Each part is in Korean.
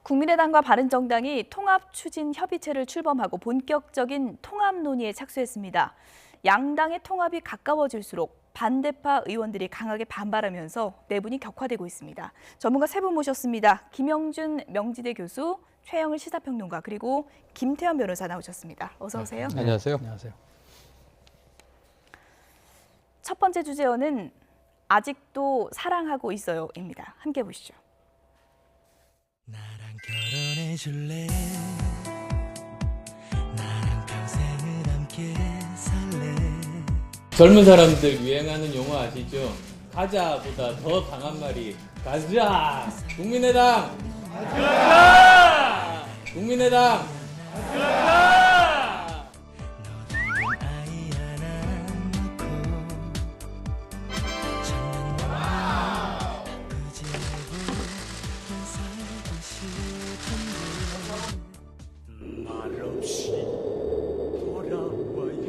국민의당과 바른정당이 통합추진협의체를 출범하고 본격적인 통합 논의에 착수했습니다. 양당의 통합이 가까워질수록 반대파 의원들이 강하게 반발하면서 내분이 격화되고 있습니다. 전문가 세 분 모셨습니다. 김영준 명지대 교수, 최영일 시사평론가, 그리고 김태현 변호사 나오셨습니다. 어서 오세요. 안녕하세요. 안녕하세요. 첫 번째 주제어는 아직도 사랑하고 있어요입니다. 함께 보시죠. 나랑 결혼해 줄래? 나랑 평생을 함께 살래? 젊은 사람들 유행하는 용어 아시죠? 가자보다 더 강한 말이 가자! 국민의당! 가자! 국민의당! 가자! 너도 아이 하나 낳고 정말 아프지 말고 살고 싶은데 말없이 돌아와요.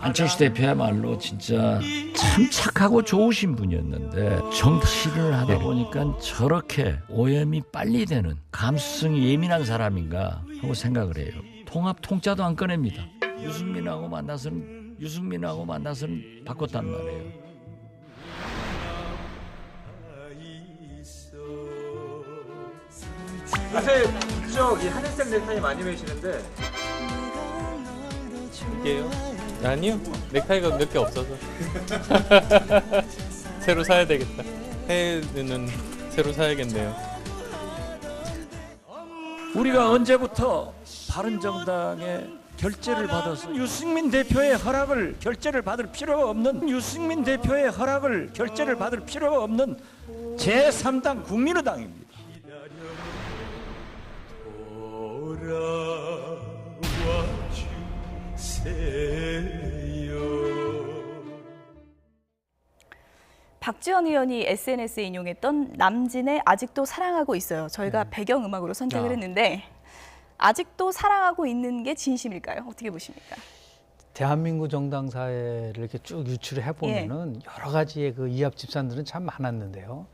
안철수 대표야말로 진짜 참 착하고 좋으신 분이었는데 정치를 하다 보니까 저렇게 오염이 빨리 되는 감수성이 예민한 사람인가 하고 생각을 해요. 통합 통짜도 안 꺼냅니다. 유승민하고 만나서는 바꿨단 말이에요. 요새 저기 하늘색 넥타이 많이 매시는데 이게요? 아니요. 넥타이가 몇 개 없어서. 새로 사야 되겠다. 해외는 새로 사야겠네요. 우리가 언제부터 바른정당의 결재를 받아서 유승민 대표의 허락을 결재를 받을 필요가 없는 제3당 국민의당입니다. 박지원 의원이 SNS에 인용했던 남진의 아직도 사랑하고 있어요. 저희가 배경음악으로 선택을 했는데 아직도 사랑하고 있는 게 진심일까요? 어떻게 보십니까? 대한민국 정당사회를 이렇게 쭉 유추를 해보면은 여러 가지의 그 이합 집산들은 참 많았는데요.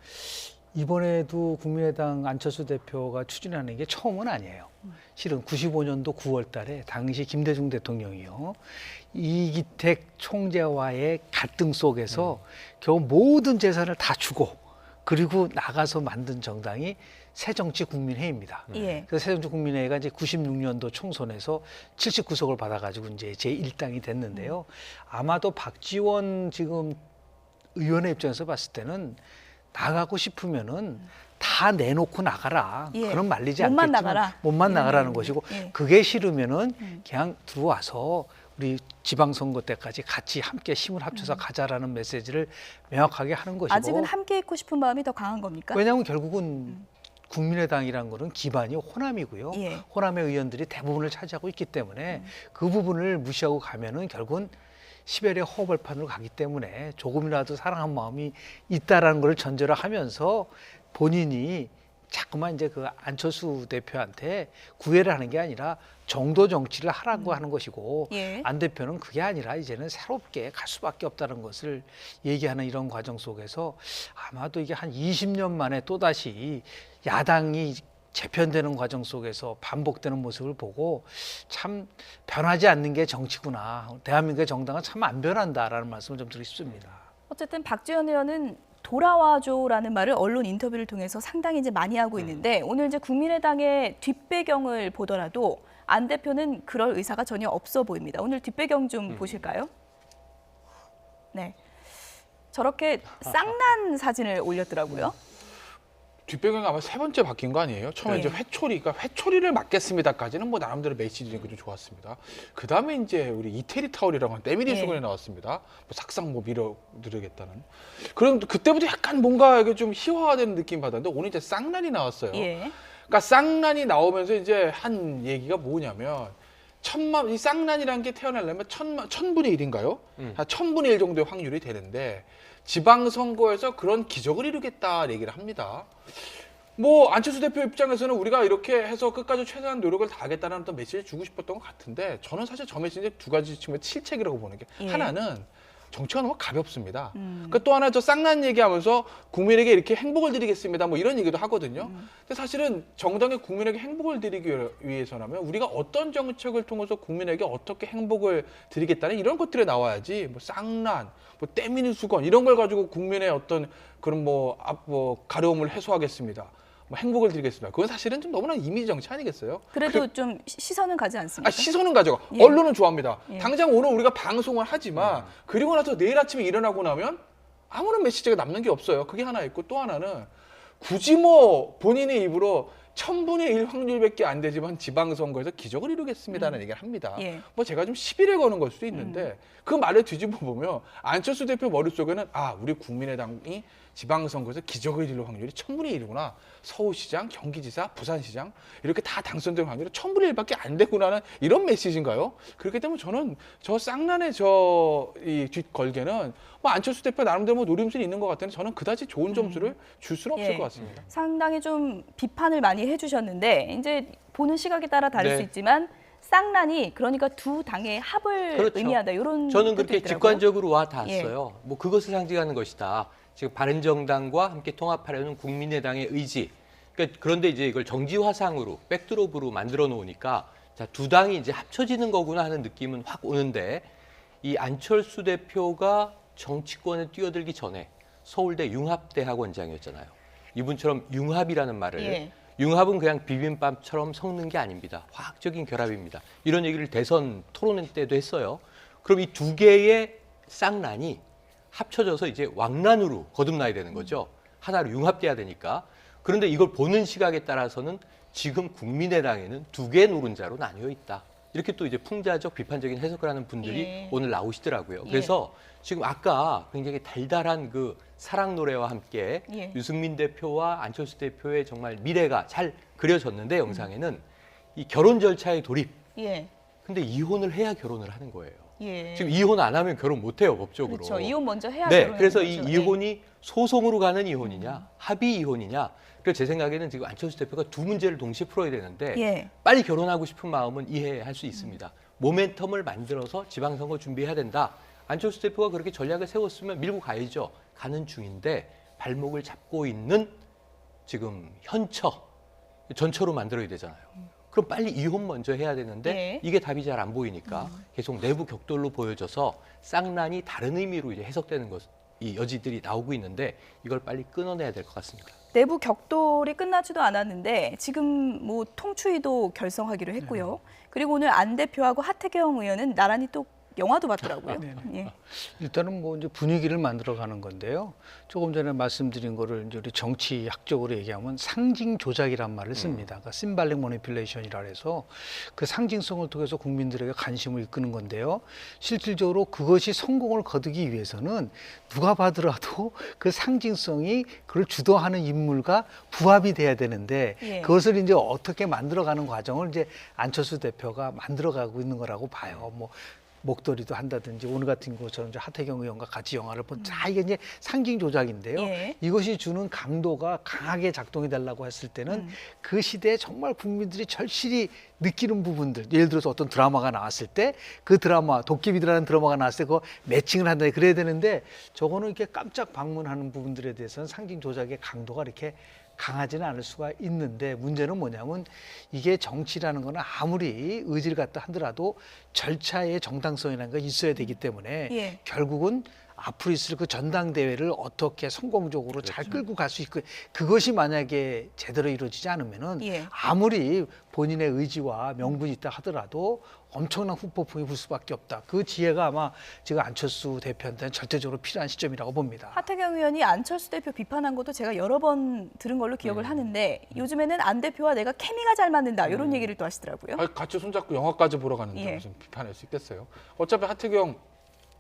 이번에도 국민의당 안철수 대표가 추진하는 게 처음은 아니에요. 실은 95년도 9월 달에 당시 김대중 대통령이요. 이기택 총재와의 갈등 속에서 겨우 모든 재산을 다 주고 그리고 나가서 만든 정당이 새정치국민회의입니다. 그래서 새정치국민회의가 이제 96년도 총선에서 79석을 받아가지고 이제 제1당이 됐는데요. 아마도 박지원 지금 의원의 입장에서 봤을 때는 나가고 싶으면은 다 내놓고 나가라. 그런 말리지 몸만 않겠지만 나가라. 몸만 나가라는 것이고 그게 싫으면은 그냥 들어와서 우리 지방선거 때까지 같이 함께 힘을 합쳐서 가자라는 메시지를 명확하게 하는 것이고 아직은 함께 있고 싶은 마음이 더 강한 겁니까? 왜냐하면 결국은 국민의당이라는 거는 기반이 호남이고요. 호남의 의원들이 대부분을 차지하고 있기 때문에 그 부분을 무시하고 가면은 결국은 시베리아 호흡벌판으로 가기 때문에 조금이라도 사랑한 마음이 있다라는 걸 전제로 하면서 본인이 자꾸만 이제 그 안철수 대표한테 구애를 하는 게 아니라 정도 정치를 하라고 하는 것이고 안 대표는 그게 아니라 이제는 새롭게 갈 수밖에 없다는 것을 얘기하는 이런 과정 속에서 아마도 이게 한 20년 만에 또다시 야당이 재편되는 과정 속에서 반복되는 모습을 보고 참 변하지 않는 게 정치구나. 대한민국의 정당은 참 안 변한다라는 말씀을 좀 드리고 싶습니다. 어쨌든 박지원 의원은 돌아와줘라는 말을 언론 인터뷰를 통해서 상당히 이제 많이 하고 있는데 오늘 이제 국민의당의 뒷배경을 보더라도 안 대표는 그럴 의사가 전혀 없어 보입니다. 오늘 뒷배경 좀 보실까요? 네, 저렇게 쌍난 사진을 올렸더라고요. 뒷배경이 아마 세 번째 바뀐 거 아니에요? 처음에 이제 회초리를 맞겠습니다까지는 뭐 나름대로 메시지는 좀 좋았습니다. 그 다음에 이제 우리 이태리 타올이라고 하는 때밀이 수건이 나왔습니다. 뭐 삭상 뭐 밀어드리겠다는. 그럼 그때부터 약간 뭔가 이게 좀 희화화되는 느낌 받았는데 오늘 이제 쌍난이 나왔어요. 그러니까 쌍난이 나오면서 이제 한 얘기가 뭐냐면 이 쌍난이라는 게 태어나려면 천분의 1인가요? 한 1000분의 1 정도의 확률이 되는데 지방선거에서 그런 기적을 이루겠다 얘기를 합니다. 뭐 안철수 대표 입장에서는 우리가 이렇게 해서 끝까지 최대한 노력을 다하겠다는 어떤 메시지를 주고 싶었던 것 같은데 저는 사실 저 메시지 두 가지 측면 실책이라고 보는 게 하나는 정치가 너무 가볍습니다. 그러니까 또 하나 저 쌍난 얘기하면서 국민에게 이렇게 행복을 드리겠습니다. 뭐 이런 얘기도 하거든요. 근데 사실은 정당의 국민에게 행복을 드리기 위해서라면 우리가 어떤 정책을 통해서 국민에게 어떻게 행복을 드리겠다는 이런 것들이 나와야지 뭐 쌍난, 뭐 때미는 수건 이런 걸 가지고 국민의 어떤 그런 뭐 가려움을 해소하겠습니다. 뭐 행복을 드리겠습니다. 그건 사실은 좀 너무나 이미지 정치 아니겠어요? 그래도 좀 시선은 가지 않습니까? 시선은 가져가. 예. 언론은 좋아합니다. 예. 당장 오늘 우리가 방송을 하지만 그리고 나서 내일 아침에 일어나고 나면 아무런 메시지가 남는 게 없어요. 그게 하나 있고 또 하나는 굳이 뭐 본인의 입으로 1000분의 1 확률밖에 안 되지만 지방선거에서 기적을 이루겠습니다라는 얘기를 합니다. 예. 뭐 제가 좀 시비를 거는 걸 수도 있는데 그 말을 뒤집어 보면 안철수 대표 머릿속에는 우리 국민의당이 지방선거에서 기적을 이룰 확률이 1000분의 1이구나. 서울시장, 경기지사, 부산시장 이렇게 다 당선될 확률이 1000분의 1밖에 안 되구나는 이런 메시지인가요? 그렇기 때문에 저는 저 쌍난의 이 뒷걸개는 뭐 안철수 대표 나름대로 뭐 노림수는 있는 것 같은데 저는 그다지 좋은 점수를 줄 수는 없을 예. 것 같습니다. 상당히 좀 비판을 많이 해주셨는데 이제 보는 시각에 따라 다를 네. 수 있지만 쌍난이 그러니까 두 당의 합을 그렇죠. 의미한다 이런 저는 뜻도 그렇게 있더라고요. 직관적으로 와 닿았어요. 뭐 그것을 상징하는 것이다. 지금 바른정당과 함께 통합하려는 국민의당의 의지. 그런데 이제 이걸 정지화상으로 백드롭으로 만들어 놓으니까 자, 두 당이 이제 합쳐지는 거구나 하는 느낌은 확 오는데 이 안철수 대표가 정치권에 뛰어들기 전에 서울대 융합대학원장이었잖아요. 이분처럼 융합이라는 말을 예. 융합은 그냥 비빔밥처럼 섞는 게 아닙니다. 화학적인 결합입니다. 이런 얘기를 대선 토론 때도 했어요. 그럼 이 두 개의 쌍난이 합쳐져서 이제 왕란으로 거듭나야 되는 거죠. 하나로 융합돼야 되니까. 그런데 이걸 보는 시각에 따라서는 지금 국민의당에는 두 개의 노른자로 나뉘어 있다. 이렇게 또 이제 풍자적 비판적인 해석을 하는 분들이 예. 오늘 나오시더라고요. 예. 그래서 지금 아까 굉장히 달달한 그 사랑 노래와 함께 예. 유승민 대표와 안철수 대표의 정말 미래가 잘 그려졌는데 영상에는 이 결혼 절차의 돌입. 예. 근데 이혼을 해야 결혼을 하는 거예요. 예. 지금 이혼 안 하면 결혼 못 해요, 법적으로. 그렇죠. 이혼 먼저 해야 네, 결혼하는 그래서 거죠. 이 예. 이혼이 소송으로 가는 이혼이냐, 합의 이혼이냐. 그래서 제 생각에는 지금 안철수 대표가 두 문제를 동시에 풀어야 되는데 예. 빨리 결혼하고 싶은 마음은 이해할 수 있습니다. 모멘텀을 만들어서 지방선거 준비해야 된다. 안철수 대표가 그렇게 전략을 세웠으면 밀고 가야죠. 가는 중인데 발목을 잡고 있는 지금 현처, 전처로 만들어야 되잖아요. 그럼 빨리 이혼 먼저 해야 되는데 예. 이게 답이 잘 안 보이니까 계속 내부 격돌로 보여져서 쌍난이 다른 의미로 이제 해석되는 이 여지들이 나오고 있는데 이걸 빨리 끊어내야 될 것 같습니다. 내부 격돌이 끝나지도 않았는데 지금 뭐 통추위도 결성하기로 했고요. 그리고 오늘 안 대표하고 하태경 의원은 나란히 또 영화도 봤더라고요. 예. 일단은 뭐 이제 분위기를 만들어가는 건데요. 조금 전에 말씀드린 거를 이제 우리 정치학적으로 얘기하면 상징 조작이란 말을 씁니다. 그러니까 심발릭 모니플레이션이라 해서 그 상징성을 통해서 국민들에게 관심을 이끄는 건데요. 실질적으로 그것이 성공을 거두기 위해서는 누가 봐더라도 그 상징성이 그걸 주도하는 인물과 부합이 돼야 되는데 예. 그것을 이제 어떻게 만들어가는 과정을 이제 안철수 대표가 만들어가고 있는 거라고 봐요. 뭐 목도리도 한다든지 오늘 같은 것처럼 이제 하태경 의원과 같이 영화를 본 다 이게 이제 상징 조작인데요. 예. 이것이 주는 강도가 강하게 작동이 되려고 했을 때는 그 시대에 정말 국민들이 절실히 느끼는 부분들, 예를 들어서 어떤 드라마가 나왔을 때 그 드라마, 도깨비들이라는 드라마가 나왔을 때 그거 매칭을 한다 그래야 되는데 저거는 이렇게 깜짝 방문하는 부분들에 대해서는 상징 조작의 강도가 이렇게 강하지는 않을 수가 있는데 문제는 뭐냐면 이게 정치라는 거는 아무리 의지를 갖다 하더라도 절차의 정당성이라는 게 있어야 되기 때문에 예. 결국은 앞으로 있을 그 전당대회를 어떻게 성공적으로 잘 끌고 갈 수 있고 그것이 만약에 제대로 이루어지지 않으면은 예. 아무리 본인의 의지와 명분이 있다 하더라도 엄청난 후폭풍이 불 수밖에 없다. 그 지혜가 아마 지금 안철수 대표한테는 절대적으로 필요한 시점이라고 봅니다. 하태경 의원이 안철수 대표 비판한 것도 제가 여러 번 들은 걸로 기억을 하는데 요즘에는 안 대표와 내가 케미가 잘 맞는다 이런 얘기를 또 하시더라고요. 같이 손잡고 영화까지 보러 가는데 예. 무슨 비판할 수 있겠어요. 어차피 하태경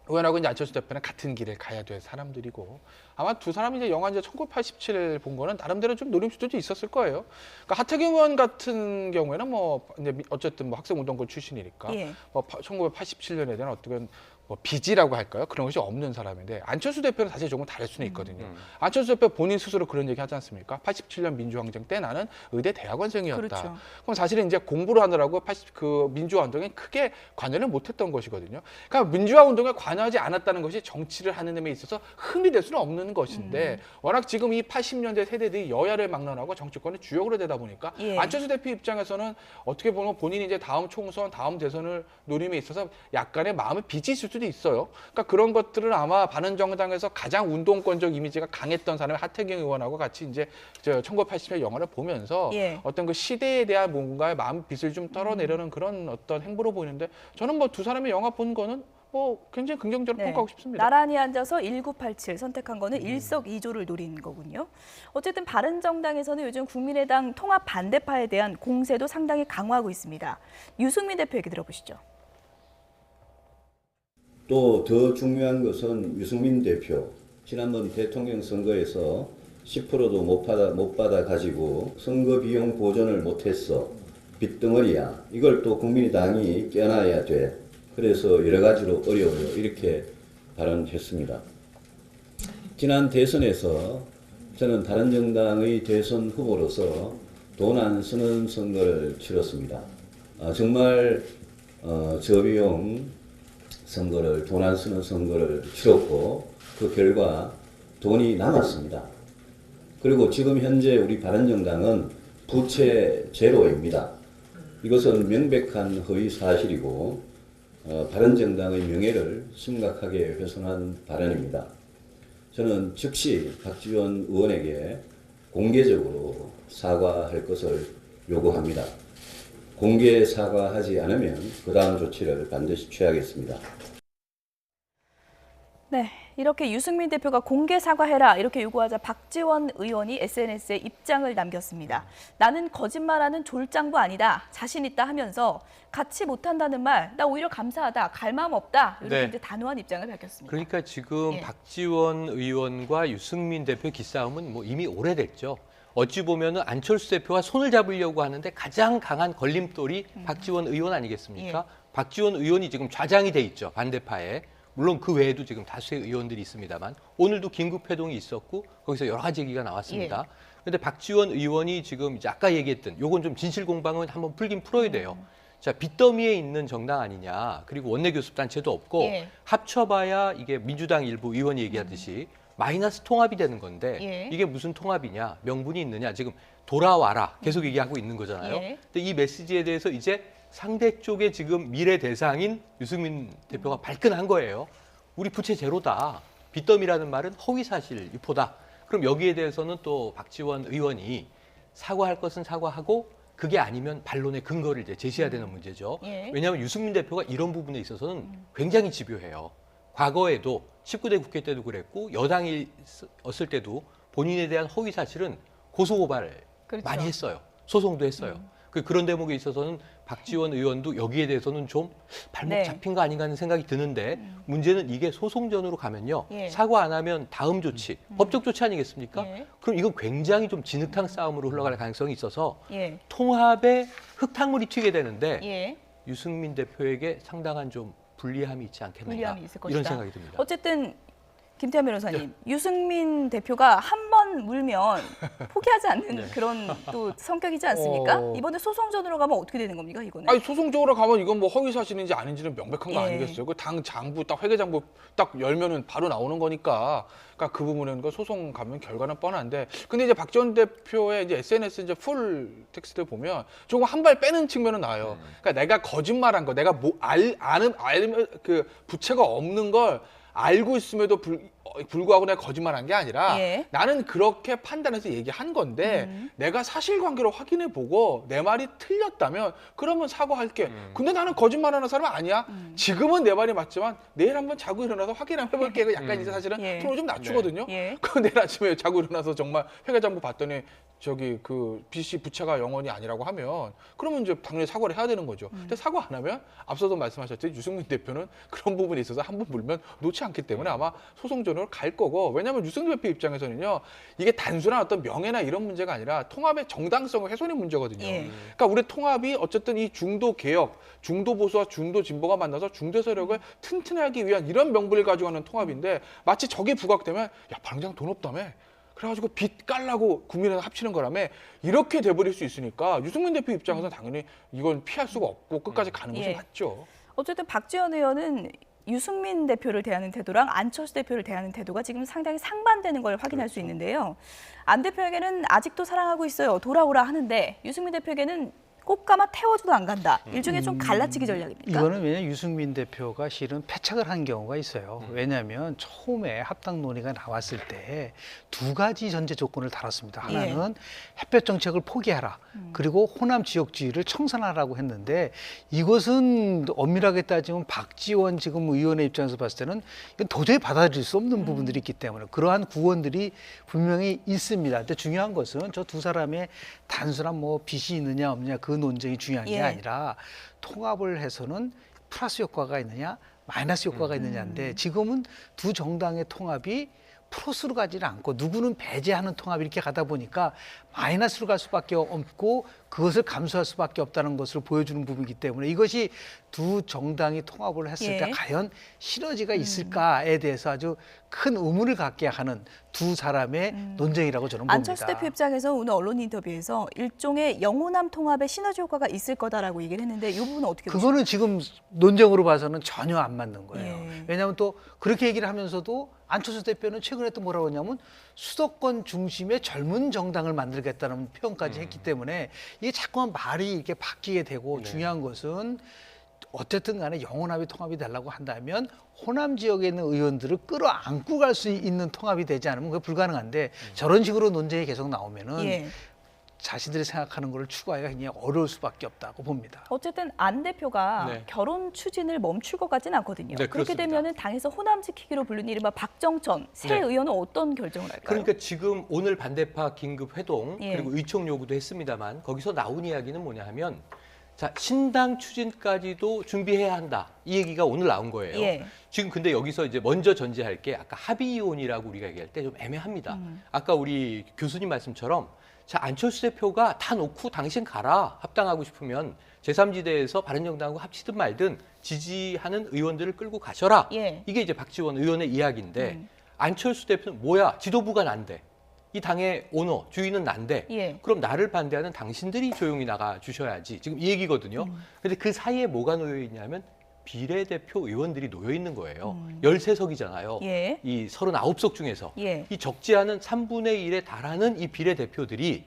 의원하고 이제 안철수 대표는 같은 길을 가야 될 사람들이고 아마 두 사람이 이제 영화 이제 1987 본 거는 나름대로 좀 노림수도 좀 있었을 거예요. 그러니까 하태경 의원 같은 경우에는 뭐 이제 어쨌든 뭐 학생운동권 출신이니까 예. 뭐 1987년에 대한 어떤 뭐 빚이라고 할까요? 그런 것이 없는 사람인데 안철수 대표는 사실 조금 다를 수는 있거든요. 안철수 대표 본인 스스로 그런 얘기 하지 않습니까? 87년 민주항쟁 때 나는 의대 대학원생이었다. 그렇죠. 그럼 사실은 이제 공부를 하느라고 그 민주화 운동에 크게 관여를 못했던 것이거든요. 그러니까 민주화 운동에 관여하지 않았다는 것이 정치를 하는 데 있어서 흠이 될 수는 없는 것인데 워낙 지금 이 80년대 세대들이 여야를 막론하고 정치권의 주역으로 되다 보니까 예. 안철수 대표 입장에서는 어떻게 보면 본인이 이제 다음 총선, 다음 대선을 노림에 있어서 약간의 마음을 빚이 있을 수도 있어요. 그러니까 그런 것들을 아마 바른정당에서 가장 운동권적 이미지가 강했던 사람이 하태경 의원하고 같이 이제 1980년 영화를 보면서 예. 어떤 그 시대에 대한 뭔가의 마음 빚을 좀 떨어내려는 그런 어떤 행보로 보이는데 저는 뭐 두 사람의 영화 본 거는 뭐 굉장히 긍정적으로 평가하고 싶습니다. 나란히 앉아서 1987 선택한 거는 일석이조를 노린 거군요. 어쨌든 바른정당에서는 요즘 국민의당 통합 반대파에 대한 공세도 상당히 강화하고 있습니다. 유승민 대표 얘기 들어보시죠. 또 더 중요한 것은 유승민 대표 지난번 대통령 선거에서 10%도 못 받아 가지고 선거 비용 보전을 못했어. 빚덩어리야. 이걸 또 국민의당이 껴놔야 돼. 그래서 여러 가지로 어려워요. 이렇게 발언했습니다. 지난 대선에서 저는 다른 정당의 대선 후보로서 돈 안 쓰는 선거를 치렀습니다. 정말 저비용 선거를 돈 안 쓰는 선거를 치렀고 그 결과 돈이 남았습니다. 그리고 지금 현재 우리 바른정당은 부채 제로입니다. 이것은 명백한 허위 사실이고 바른정당의 명예를 심각하게 훼손한 발언입니다. 저는 즉시 박지원 의원에게 공개적으로 사과할 것을 요구합니다. 공개 사과하지 않으면 그 다음 조치를 반드시 취하겠습니다. 네, 이렇게 유승민 대표가 공개 사과해라 이렇게 요구하자 박지원 의원이 SNS에 입장을 남겼습니다. 나는 거짓말하는 졸장부 아니다. 자신 있다 하면서 같이 못한다는 말, 나 오히려 감사하다. 갈 마음 없다. 이렇게 네. 이제 단호한 입장을 밝혔습니다. 그러니까 지금 예. 박지원 의원과 유승민 대표의 기싸움은 뭐 이미 오래됐죠. 어찌 보면은 안철수 대표가 손을 잡으려고 하는데 가장 강한 걸림돌이 박지원 의원 아니겠습니까? 박지원 의원이 지금 좌장이 돼 있죠. 반대파에. 물론 그 외에도 지금 다수의 의원들이 있습니다만 오늘도 긴급회동이 있었고 거기서 여러 가지 얘기가 나왔습니다. 그런데 박지원 의원이 지금 이제 아까 얘기했던 요건 좀 진실 공방은 한번 풀긴 풀어야 돼요. 자, 빚더미에 있는 정당 아니냐. 그리고 원내교섭단체도 없고 합쳐봐야 이게 민주당 일부 의원이 얘기하듯이 마이너스 통합이 되는 건데 이게 무슨 통합이냐. 명분이 있느냐. 지금 돌아와라. 계속 얘기하고 있는 거잖아요. 근데 이 메시지에 대해서 이제 상대 쪽에 지금 미래 대상인 유승민 대표가 발끈한 거예요. 우리 부채 제로다. 빚더미라는 말은 허위사실 유포다. 그럼 여기에 대해서는 또 박지원 의원이 사과할 것은 사과하고 그게 아니면 반론의 근거를 이제 제시해야 되는 문제죠. 왜냐하면 유승민 대표가 이런 부분에 있어서는 굉장히 집요해요. 과거에도 19대 국회 때도 그랬고 여당이었을 때도 본인에 대한 허위 사실은 고소고발 많이 했어요. 소송도 했어요. 그런 대목에 있어서는 박지원 의원도 여기에 대해서는 좀 발목 잡힌 거 아닌가 하는 생각이 드는데 문제는 이게 소송전으로 가면요. 사과 안 하면 다음 조치, 법적 조치 아니겠습니까? 그럼 이건 굉장히 좀 진흙탕 싸움으로 흘러갈 가능성이 있어서 통합에 흙탕물이 튀게 되는데 유승민 대표에게 상당한 좀 불리함이 있지 않겠는가 불리함이 있을 이런 것이다. 생각이 듭니다. 어쨌든 김태현 변호사님, 유승민 대표가 한 번 물면 포기하지 않는 그런 또 성격이지 않습니까? 이번에 소송전으로 가면 어떻게 되는 겁니까, 이거는? 아니 소송적으로 가면 이건 뭐 허위 사실인지 아닌지는 명백한 거 아니겠어요? 그 당 장부 딱 회계장부 딱 열면은 바로 나오는 거니까. 그러니까 그 부분은 그 소송 가면 결과는 뻔한데. 근데 이제 박지원 대표의 이제 SNS 이제 풀 텍스트를 보면 조금 한 발 빼는 측면은 나와요. 그러니까 내가 거짓말한 거, 내가 뭐 알면 그 부채가 없는 걸 알고 있음에도 불구하고 내가 거짓말한 게 아니라 나는 그렇게 판단해서 얘기한 건데 내가 사실관계로 확인해보고 내 말이 틀렸다면 그러면 사과할게. 근데 나는 거짓말하는 사람 아니야. 지금은 내 말이 맞지만 내일 한번 자고 일어나서 확인 한번 해볼게. 약간 이제 사실은 톤을 좀 낮추거든요. 그럼 내일 아침에 자고 일어나서 정말 회계장부 봤더니 그 빚이 부채가 0원이 아니라고 하면 그러면 이제 당연히 사과를 해야 되는 거죠. 근데 사과 안 하면 앞서도 말씀하셨듯이 유승민 대표는 그런 부분에 있어서 한 번 물면 놓지 않기 때문에 아마 소송 전으로 갈 거고, 왜냐하면 유승민 대표 입장에서는요, 이게 단순한 어떤 명예나 이런 문제가 아니라 통합의 정당성 훼손의 문제거든요. 그러니까 우리 통합이 어쨌든 이 중도 개혁, 중도 보수와 중도 진보가 만나서 중도 세력을 튼튼하기 위한 이런 명분을 가지고 하는 통합인데, 마치 저게 부각되면 야, 바른정 돈 없다며, 그래가지고 빚 깔라고 국민의당 합치는 거라며, 이렇게 돼버릴 수 있으니까 유승민 대표 입장에서는 당연히 이건 피할 수가 없고 끝까지 가는 것이 맞죠. 어쨌든 박지원 의원은 유승민 대표를 대하는 태도랑 안철수 대표를 대하는 태도가 지금 상당히 상반되는 걸 확인할 수 있는데요. 안 대표에게는 아직도 사랑하고 있어요, 돌아오라 하는데, 유승민 대표에게는 꽃가마 태워줘도 안 간다. 일종의 좀 갈라치기 전략입니까? 이거는 왜냐하면 유승민 대표가 실은 패착을 한 경우가 있어요. 왜냐하면 처음에 합당 논의가 나왔을 때 두 가지 전제 조건을 달았습니다. 하나는 햇볕 정책을 포기하라. 그리고 호남 지역주의를 청산하라고 했는데, 이것은 엄밀하게 따지면 박지원 지금 의원의 입장에서 봤을 때는 이건 도저히 받아들일 수 없는 부분들이 있기 때문에 그러한 구원들이 분명히 있습니다. 근데 중요한 것은 저 두 사람의 단순한 뭐 빚이 있느냐 없느냐 그 논쟁이 중요한 게 아니라 통합을 해서는 플러스 효과가 있느냐 마이너스 효과가 있느냐인데, 지금은 두 정당의 통합이 플러스로 가지는 않고 누구는 배제하는 통합 이렇게 가다 보니까 마이너스로 갈 수밖에 없고 그것을 감수할 수밖에 없다는 것을 보여주는 부분이기 때문에, 이것이 두 정당이 통합을 했을 때 과연 시너지가 있을까에 대해서 아주 큰 의문을 갖게 하는 두 사람의 논쟁이라고 저는 봅니다. 안철수 대표 입장에서 오늘 언론 인터뷰에서 일종의 영호남 통합의 시너지 효과가 있을 거다라고 얘기를 했는데, 이 부분은 어떻게 보십니까? 그거는 지금 논쟁으로 봐서는 전혀 안 맞는 거예요. 왜냐하면 또 그렇게 얘기를 하면서도 안철수 대표는 최근에 또 뭐라고 했냐면 수도권 중심의 젊은 정당을 만들겠다는 표현까지 했기 때문에 이게 자꾸만 말이 이렇게 바뀌게 되고, 중요한 것은 어쨌든 간에 영호남이 통합이 되려고 한다면 호남 지역에 있는 의원들을 끌어안고 갈 수 있는 통합이 되지 않으면 그게 불가능한데, 저런 식으로 논쟁이 계속 나오면은 자신들이 생각하는 것을 추구하기가 굉장히 어려울 수밖에 없다고 봅니다. 어쨌든 안 대표가 결혼 추진을 멈출 것 같지는 않거든요. 그렇게 되면 당에서 호남 지키기로 불리는 이른바 박정천 새 의원은 어떤 결정을 할까요? 그러니까 지금 오늘 반대파 긴급 회동 그리고 의총 요구도 했습니다만, 거기서 나온 이야기는 뭐냐 하면, 자, 신당 추진까지도 준비해야 한다, 이 얘기가 오늘 나온 거예요. 지금 근데 여기서 이제 먼저 전제할 게, 아까 합의 이혼이라고 우리가 얘기할 때 좀 애매합니다. 아까 우리 교수님 말씀처럼, 자, 안철수 대표가 다 놓고 당신 가라, 합당하고 싶으면 제3지대에서 바른정당하고 합치든 말든 지지하는 의원들을 끌고 가셔라. 이게 이제 박지원 의원의 이야기인데, 안철수 대표는 뭐야, 지도부가 난데, 이 당의 오너, 주인은 난데, 그럼 나를 반대하는 당신들이 조용히 나가 주셔야지, 지금 이 얘기거든요. 근데 그 사이에 뭐가 놓여 있냐면 비례대표 의원들이 놓여 있는 거예요. 13석이잖아요. 이 39석 중에서. 이 적지 않은 3분의 1에 달하는 이 비례대표들이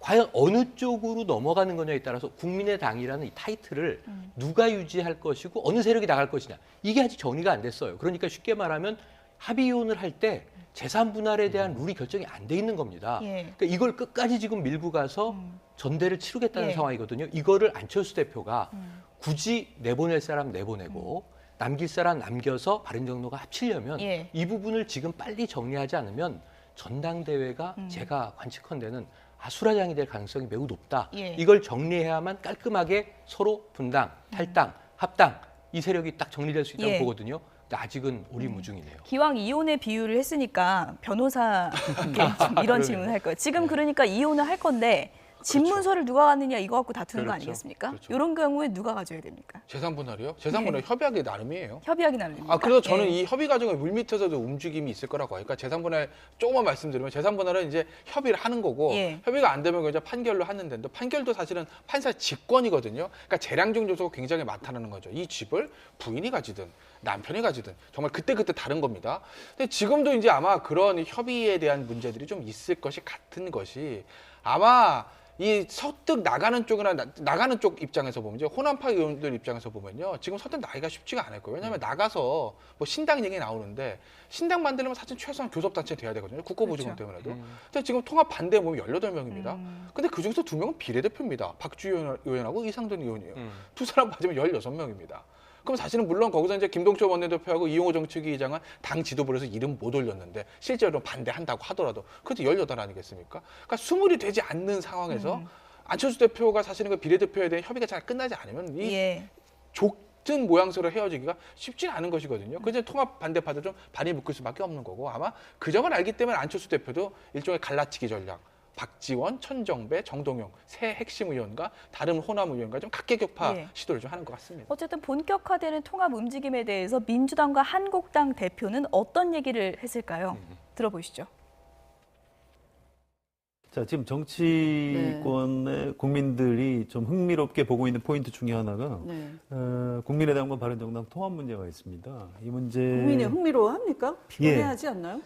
과연 어느 쪽으로 넘어가는 거냐에 따라서 국민의당이라는 이 타이틀을 누가 유지할 것이고 어느 세력이 나갈 것이냐, 이게 아직 정리가 안 됐어요. 그러니까 쉽게 말하면 합의이혼을 할 때 재산분할에 대한 룰이 결정이 안 돼 있는 겁니다. 그러니까 이걸 끝까지 지금 밀고 가서 전대를 치르겠다는 상황이거든요. 이거를 안철수 대표가 굳이 내보낼 사람 내보내고 남길 사람 남겨서 바른정당과 합치려면 이 부분을 지금 빨리 정리하지 않으면 전당대회가 제가 관측컨대는 아수라장이 될 가능성이 매우 높다. 이걸 정리해야만 깔끔하게 서로 분당, 탈당, 합당, 이 세력이 딱 정리될 수 있다고 보거든요. 근데 아직은 오리무중이네요. 기왕 이혼의 비유를 했으니까 변호사께 좀 이런 질문을 할 거예요. 지금 그러니까 이혼을 할 건데 집문서를 누가 갖느냐 이거 갖고 다투는 거 아니겠습니까? 이런 경우에 누가 가져야 됩니까? 재산분할이요? 재산분할 협의하기 나름이에요. 협의하기 나름입니까? 그래서 저는 이 협의 과정의 물밑에서도 움직임이 있을 거라고 하니까, 재산분할 조금만 말씀드리면, 재산분할은 이제 협의를 하는 거고, 협의가 안 되면 이제 판결로 하는데, 판결도 사실은 판사 직권이거든요. 그러니까 재량중 요소가 굉장히 많다는 거죠. 이 집을 부인이 가지든 남편이 가지든 정말 그때그때 다른 겁니다. 근데 지금도 이제 아마 그런 협의에 대한 문제들이 좀 있을 것이 같은 것이, 아마 이 설득 나가는 쪽이나 나가는 쪽 입장에서 보면, 이제 호남파 의원들 입장에서 보면요, 지금 설득 나기가 쉽지가 않을 거예요. 왜냐하면 나가서 뭐 신당 얘기 나오는데, 신당 만들려면 사실 최소한 교섭단체 돼야 되거든요. 국고보증금 때문에도. 근데 지금 통합 반대 보면 18명입니다. 근데 그 중에서 2명은 비례대표입니다. 박주현 의원하고 이상돈 의원이에요. 두 사람 빠지면 16명입니다. 그럼 사실은 물론 거기서 이제 김동철 원내대표하고 이용호 정책위의장은 당 지도부에서 이름 못 올렸는데 실제로 반대한다고 하더라도 그것도 18 아니겠습니까? 그러니까 수물이 되지 않는 상황에서 안철수 대표가 사실은 그 비례대표에 대한 협의가 잘 끝나지 않으면 이 좁은 모양새로 헤어지기가 쉽지는 않은 것이거든요. 그래서 통합 반대파도 좀 발이 묶일 수밖에 없는 거고 아마 그 점을 알기 때문에 안철수 대표도 일종의 갈라치기 전략. 박지원, 천정배, 정동영 세 핵심 의원과 다른 호남 의원과 좀 각계격파 시도를 좀 하는 것 같습니다. 어쨌든 본격화되는 통합 움직임에 대해서 민주당과 한국당 대표는 어떤 얘기를 했을까요? 들어보시죠. 자, 지금 정치권의 국민들이 좀 흥미롭게 보고 있는 포인트 중에 하나가 국민의당과 바른정당 통합 문제가 있습니다. 이 문제 국민이 흥미로워합니까? 피곤해하지 않나요?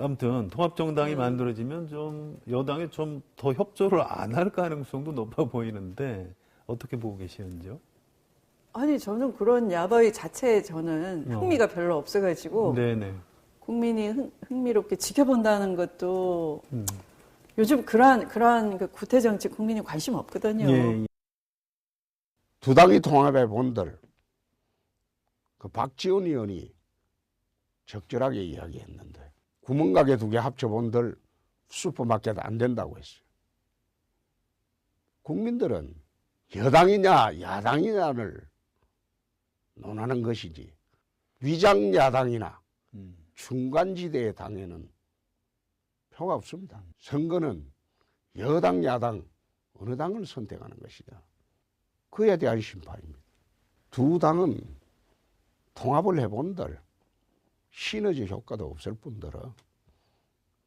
아무튼 통합정당이 만들어지면 좀 여당이 좀 더 협조를 안 할 가능성도 높아 보이는데 어떻게 보고 계시는지요? 아니 저는 그런 야바위 자체에 저는 흥미가 별로 없어가지고 네네. 국민이 흥미롭게 지켜본다는 것도 요즘 그러한 그 구태 정치 국민이 관심 없거든요. 예. 두 당이 통합해 본들 그 박지원 의원이 적절하게 이야기했는데 구멍가게 2개 합쳐본들 슈퍼마켓 안 된다고 했어요. 국민들은 여당이냐 야당이냐를 논하는 것이지 위장 야당이나 중간지대의 당에는 표가 없습니다. 선거는 여당, 야당 어느 당을 선택하는 것이다. 그에 대한 심판입니다. 두 당은 통합을 해본들 시너지 효과도 없을 뿐더러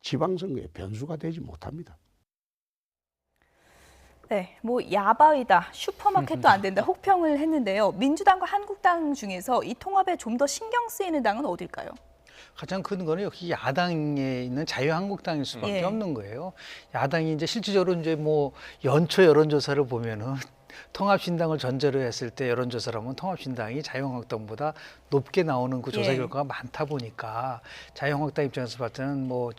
지방선거에 변수가 되지 못합니다. 네, 뭐 야바위다, 슈퍼마켓도 안 된다, 혹평을 했는데요. 민주당과 한국당 중에서 이 통합에 좀 더 신경 쓰이는 당은 어딜까요? 가장 큰 거는 역시 야당에 있는 자유한국당일 수밖에 없는 거예요. 야당이 이제 실질적으로 이제 뭐 연초 여론조사를 보면은 통합신당을 전제로 했을 때 여론조사를 하면 통합신당이 자유한국당보다 높게 나오는 그 조사 결과가 많다 보니까 자유한국당 입장에서 봤을 때는 뭐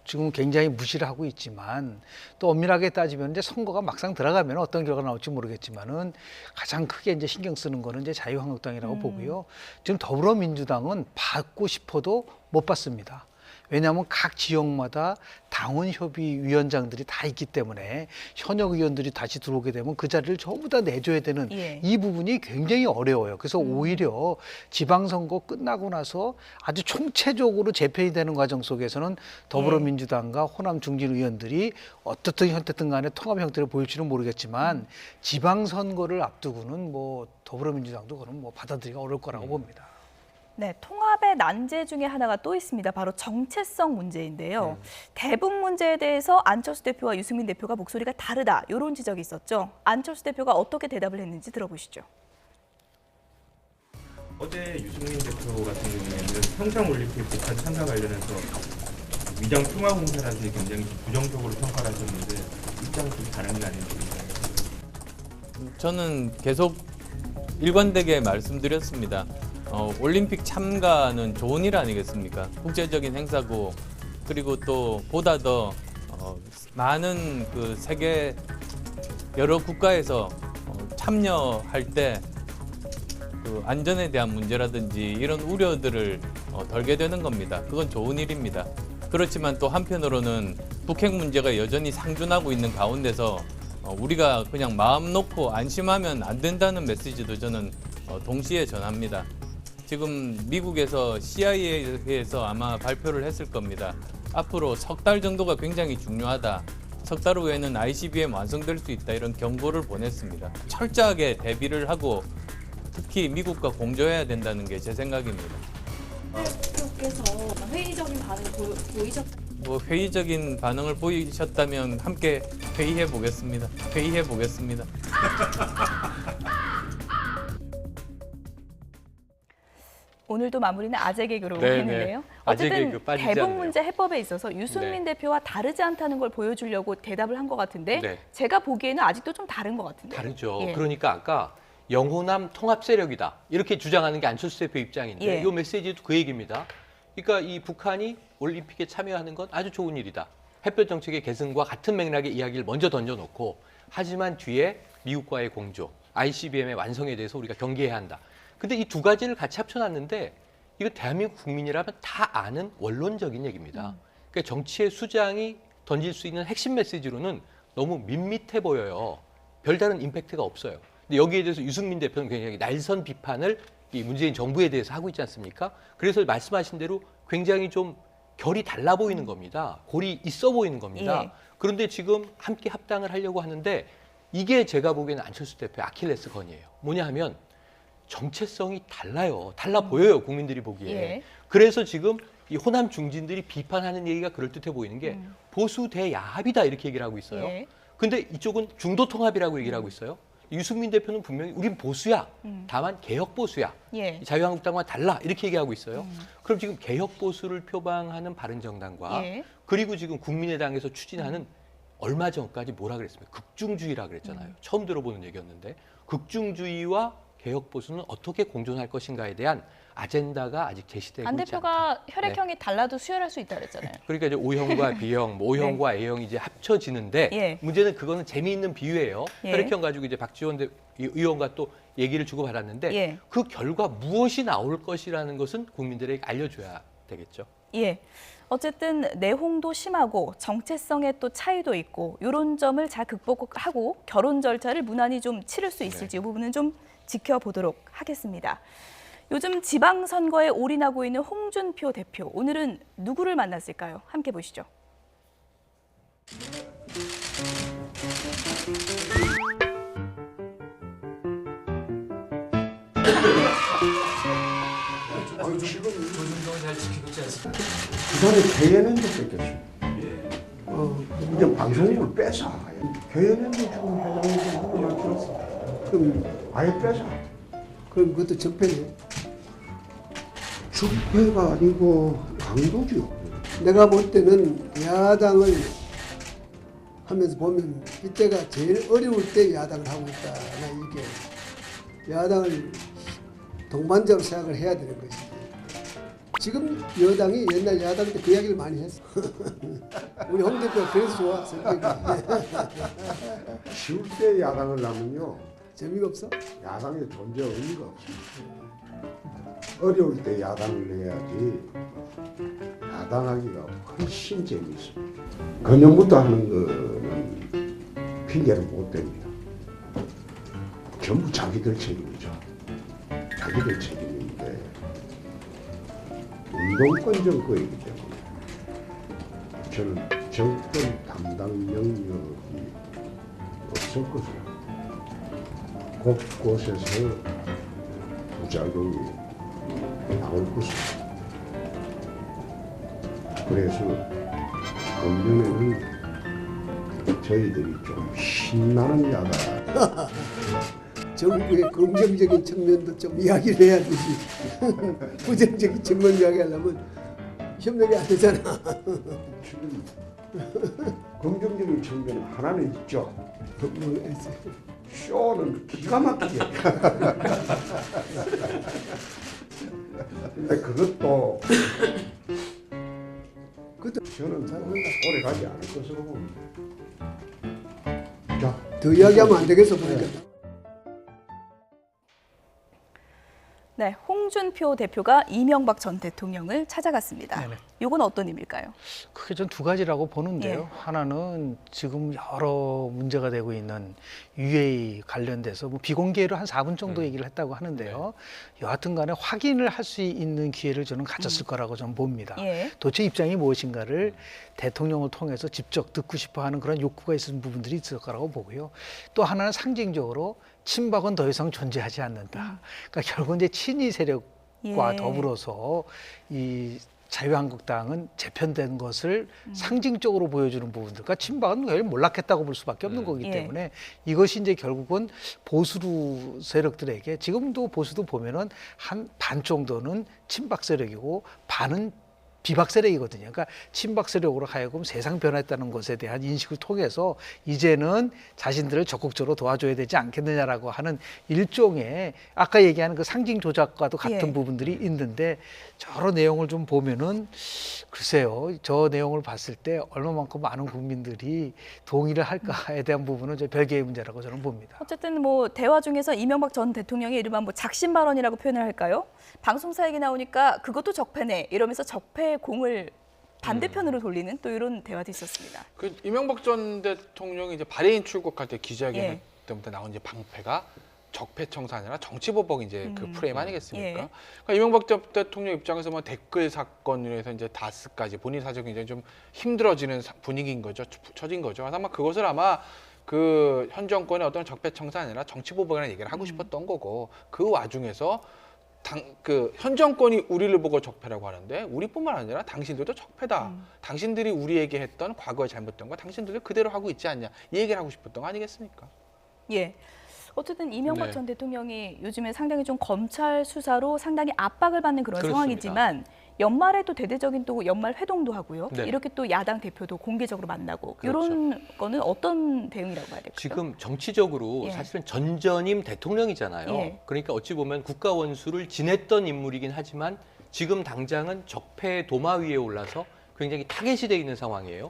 지금 굉장히 무시를 하고 있지만 또 엄밀하게 따지면 이제 선거가 막상 들어가면 어떤 결과가 나올지 모르겠지만은 가장 크게 이제 신경 쓰는 거는 이제 자유한국당이라고 보고요. 지금 더불어민주당은 받고 싶어도 못 받습니다. 왜냐하면 각 지역마다 당원협의위원장들이 다 있기 때문에 현역 의원들이 다시 들어오게 되면 그 자리를 전부 다 내줘야 되는 이 부분이 굉장히 어려워요. 그래서 오히려 지방선거 끝나고 나서 아주 총체적으로 재편이 되는 과정 속에서는 더불어민주당과 호남 중진 의원들이 어떻든 현태든 간에 통합 형태를 보일지는 모르겠지만 지방선거를 앞두고는 뭐 더불어민주당도 그럼 뭐 받아들이기가 어려울 거라고 봅니다. 네, 통합의 난제 중에 하나가 또 있습니다. 바로 정체성 문제인데요. 대북 문제에 대해서 안철수 대표와 유승민 대표가 목소리가 다르다, 이런 지적이 있었죠. 안철수 대표가 어떻게 대답을 했는지 들어보시죠. 어제 유승민 대표 같은 경우에는 평창올림픽 북한 참가 관련해서 위장 평화 공세라서 굉장히 부정적으로 평가를 하셨는데 입장은 좀 다른 게 아닌지. 저는 계속 일관되게 말씀드렸습니다. 올림픽 참가는 좋은 일 아니겠습니까? 국제적인 행사고, 그리고 또 보다 더 많은 그 세계 여러 국가에서 참여할 때 그 안전에 대한 문제라든지 이런 우려들을 덜게 되는 겁니다. 그건 좋은 일입니다. 그렇지만 또 한편으로는 북핵 문제가 여전히 상존하고 있는 가운데서 우리가 그냥 마음 놓고 안심하면 안 된다는 메시지도 저는 동시에 전합니다. 지금 미국에서 CIA에서 아마 발표를 했을 겁니다. 앞으로 석 달 정도가 굉장히 중요하다. 석 달 후에는 ICBM 완성될 수 있다. 이런 경고를 보냈습니다. 철저하게 대비를 하고 특히 미국과 공조해야 된다는 게 제 생각입니다. 대표께서 회의적인 반응 보이셨? 뭐 회의적인 반응을 보이셨다면 함께 회의해 보겠습니다. 회의해 보겠습니다. 오늘도 마무리는 아재 개그로 했는데요. 어쨌든 대북 문제 해법에 있어서 유승민 대표와 다르지 않다는 걸 보여주려고 대답을 한 것 같은데 제가 보기에는 아직도 좀 다른 것 같은데. 다르죠. 그러니까 아까 영호남 통합 세력이다 이렇게 주장하는 게 안철수 대표 입장인데 이 메시지도 그 얘기입니다. 그러니까 이 북한이 올림픽에 참여하는 건 아주 좋은 일이다. 햇볕 정책의 계승과 같은 맥락의 이야기를 먼저 던져놓고 하지만 뒤에 미국과의 공조, ICBM의 완성에 대해서 우리가 경계해야 한다. 근데 이 두 가지를 같이 합쳐놨는데 이거 대한민국 국민이라면 다 아는 원론적인 얘기입니다. 그러니까 정치의 수장이 던질 수 있는 핵심 메시지로는 너무 밋밋해 보여요. 별다른 임팩트가 없어요. 근데 여기에 대해서 유승민 대표는 굉장히 날선 비판을 이 문재인 정부에 대해서 하고 있지 않습니까? 그래서 말씀하신 대로 굉장히 좀 결이 달라 보이는 겁니다. 골이 있어 보이는 겁니다. 예. 그런데 지금 함께 합당을 하려고 하는데 이게 제가 보기에는 안철수 대표의 아킬레스건이에요. 뭐냐 하면 정체성이 달라요. 달라 보여요. 국민들이 보기에. 예. 그래서 지금 이 호남 중진들이 비판하는 얘기가 그럴듯해 보이는 게 보수 대야합이다 이렇게 얘기를 하고 있어요. 예. 근데 이쪽은 중도 통합이라고 얘기를 하고 있어요. 유승민 대표는 분명히 우린 보수야. 다만 개혁 보수야. 예. 자유한국당과 달라 이렇게 얘기하고 있어요. 그럼 지금 개혁 보수를 표방하는 바른정당과 예. 그리고 지금 국민의당에서 추진하는 얼마 전까지 뭐라 그랬습니까? 극중주의라 그랬잖아요. 처음 들어보는 얘기였는데 극중주의와 개혁 보수는 어떻게 공존할 것인가에 대한 아젠다가 아직 제시되고 안 있지 않다. 대표가 혈액형이 달라도 수혈할 수 있다 그랬잖아요. 그러니까 이제 O형과 B형, 뭐 O형과 A형이 이제 합쳐지는데 예. 문제는 그거는 재미있는 비유예요. 예. 혈액형 가지고 이제 박지원 의원과 또 얘기를 주고 받았는데 예. 그 결과 무엇이 나올 것이라는 것은 국민들에게 알려줘야 되겠죠. 예. 어쨌든 내홍도 심하고 정체성에 또 차이도 있고 이런 점을 잘 극복하고 결혼 절차를 무난히 좀 치를 수 있을지 이 부분은 좀 지켜보도록 하겠습니다. 요즘 지방선거에 올인하고 있는 홍준표 대표, 오늘은 누구를 만났을까요? 함께 보시죠. 그전에 개연행도 뺏겼어. 이제 방송국을 뺏어. 개연행도 지금 회장님이 누구를 들었어. 그럼 아예 뺏어. 그럼 그것도 적폐네. 적폐가 아니고 강도죠. 내가 볼 때는 야당을 하면서 보면 이때가 제일 어려울 때 야당을 하고 있다. 나 이게 야당을 동반자로 생각을 해야 되는 것이지. 지금 여당이 옛날 야당 때 그 이야기를 많이 했어. 우리 홍 대표가 그래서 좋아, 성격이. 쉬울 때 야당을 하면요. 재미가 없어? 야당의 존재 의미가 없어. 어려울 때 야당을 해야지. 야당하기가 훨씬 재미있어. 그년부터 하는 거는 핑계를 못 댑니다. 전부 자기들 책임이죠. 자기들 책임인데 운동권 정권이기 때문에 저는 정권 담당 영역이 없을 것이라 곳곳에서 부작용이 나올 것이다. 그래서 금년에는 저희들이 좀 신나는 야당 정부의 긍정적인 측면도 좀 이야기를 해야 되지. 부정적인 측면 이야기하려면 협력이 안 되잖아. 지금 긍정적인 측면 하나는 있죠. 쇼는 기가 막히게. 근데 그것도 저는 오래 가지 않을 것으로 봅니다. 자, 더 이야기하면 안 되겠어 보니까. 네, 홍준표 대표가 이명박 전 대통령을 찾아갔습니다. 네네. 이건 어떤 의미일까요? 크게 전 두 가지라고 보는데요. 예. 하나는 지금 여러 문제가 되고 있는 UA 관련돼서 뭐 비공개로 한 4분 정도 얘기를 했다고 하는데요. 여하튼 간에 확인을 할 수 있는 기회를 저는 가졌을 거라고 저는 봅니다. 예. 도대체 입장이 무엇인가를 대통령을 통해서 직접 듣고 싶어 하는 그런 욕구가 있는 부분들이 있을 거라고 보고요. 또 하나는 상징적으로 친박은 더 이상 존재하지 않는다. 그러니까 결국 이제 친이 세력과 예. 더불어서 이 자유한국당은 재편된 것을 상징적으로 보여주는 부분들. 그러니까 친박은 거의 몰락했다고 볼 수밖에 없는 거기 예. 때문에 이것이 이제 결국은 보수 세력들에게 지금도 보수도 보면은 한 반 정도는 친박 세력이고 반은 비박 세력이거든요. 그러니까 친박 세력으로 하여금 세상 변화했다는 것에 대한 인식을 통해서 이제는 자신들을 적극적으로 도와줘야 되지 않겠느냐라고 하는 일종의 아까 얘기하는 그 상징 조작과도 같은 예. 부분들이 있는데 저런 내용을 좀 보면은 글쎄요. 저 내용을 봤을 때 얼마만큼 많은 국민들이 동의를 할까에 대한 부분은 저 별개의 문제라고 저는 봅니다. 어쨌든 뭐 대화 중에서 이명박 전 대통령의 이른바 뭐 작심 발언이라고 표현을 할까요? 방송사 얘기 나오니까 그것도 적폐네 이러면서 적폐의 공을 반대편으로 돌리는 또 이런 대화도 있었습니다. 그 이명박 전 대통령이 이제 바레인 출국할 때 기자회견 예. 때부터 나온 이제 방패가 적폐청사 아니라 정치보복 이제 그 프레임 아니겠습니까? 예. 그러니까 이명박 전 대통령 입장에서 뭐 댓글 사건으로 해서 이제 다스까지 본인 사정이 굉장히 좀 힘들어지는 분위기인 거죠, 처진 거죠. 아마 그것을 아마 그 현 정권의 어떤 적폐청사 아니라 정치보복이라는 얘기를 하고 싶었던 거고 그 와중에서 그 현 정권이 우리를 보고 적폐라고 하는데 우리뿐만 아니라 당신들도 적폐다. 당신들이 우리에게 했던 과거에 잘못된 거 당신들도 그대로 하고 있지 않냐. 이 얘기를 하고 싶었던 거 아니겠습니까? 예. 어쨌든 이명박 네. 전 대통령이 요즘에 상당히 좀 검찰 수사로 상당히 압박을 받는 그런 그렇습니다. 상황이지만 연말에도 대대적인 또 연말 회동도 하고요. 네. 이렇게 또 야당 대표도 공개적으로 만나고 그렇죠. 이런 거는 어떤 대응이라고 봐야 될까요? 지금 정치적으로 예. 사실은 전전임 대통령이잖아요. 예. 그러니까 어찌 보면 국가 원수를 지냈던 인물이긴 하지만 지금 당장은 적폐의 도마 위에 올라서 굉장히 타겟이 돼 있는 상황이에요.